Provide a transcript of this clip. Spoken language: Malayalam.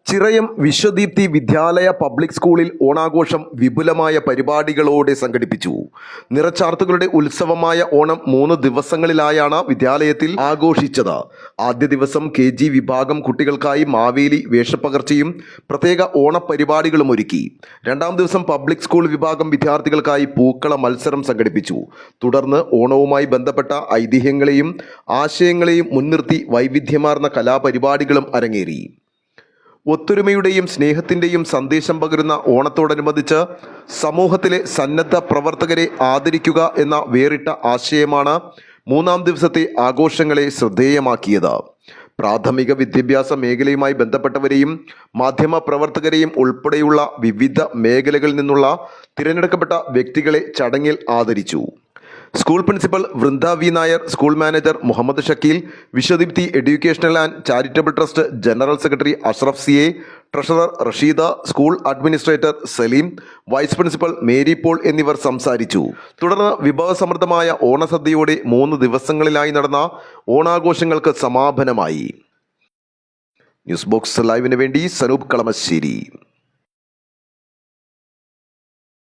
ചിറയം വിശ്വദീപ്തി വിദ്യാലയ പബ്ലിക് സ്കൂളിൽ ഓണാഘോഷം വിപുലമായ പരിപാടികളോടെ സംഘടിപ്പിച്ചു. നിറച്ചാർത്തുകളുടെ ഉത്സവമായ ഓണം 3 ദിവസങ്ങളിലായാണ് വിദ്യാലയത്തിൽ ആഘോഷിച്ചത്. ആദ്യ ദിവസം KG വിഭാഗം കുട്ടികൾക്കായി മാവേലി വേഷപ്പകർച്ചയും പ്രത്യേക ഓണപരിപാടികളും ഒരുക്കി. രണ്ടാം ദിവസം പബ്ലിക് സ്കൂൾ വിഭാഗം വിദ്യാർത്ഥികൾക്കായി പൂക്കള മത്സരം സംഘടിപ്പിച്ചു. തുടർന്ന് ഓണവുമായി ബന്ധപ്പെട്ട ഐതിഹ്യങ്ങളെയും ആശയങ്ങളെയും മുൻനിർത്തി വൈവിധ്യമാർന്ന കലാപരിപാടികളും അരങ്ങേറി. ഒത്തൊരുമയുടെയും സ്നേഹത്തിൻ്റെയും സന്ദേശം പകരുന്ന ഓണത്തോടനുബന്ധിച്ച് സമൂഹത്തിലെ സന്നദ്ധ പ്രവർത്തകരെ ആദരിക്കുക എന്ന വേറിട്ട ആശയമാണ് 3-ാം ദിവസത്തെ ആഘോഷങ്ങളെ ശ്രദ്ധേയമാക്കിയത്. പ്രാഥമിക വിദ്യാഭ്യാസ മേഖലയുമായി ബന്ധപ്പെട്ടവരെയും മാധ്യമ പ്രവർത്തകരെയും ഉൾപ്പെടെയുള്ള വിവിധ മേഖലകളിൽ നിന്നുള്ള തിരഞ്ഞെടുക്കപ്പെട്ട വ്യക്തികളെ ചടങ്ങിൽ ആദരിച്ചു. School principal Vrinda V Nair, school manager Muhammad Shakeel, Vishwadeepthi educational and charitable trust general secretary Ashraf CA, treasurer Rasheeda, school administrator Saleem, vice principal Mary Paul എന്നിവർ സംസാരിച്ചു. തുടർന്ന് വിഭവസമൃദ്ധമായ ഓണസദ്യയോടെ 3 ദിവസങ്ങളിലായി നടന്ന ഓണാഘോഷങ്ങൾക്ക് സമാപനമായി. ന്യൂസ് ബോക്സ് ലൈവിന് വേണ്ടി സനൂപ് കളമശ്ശേരി.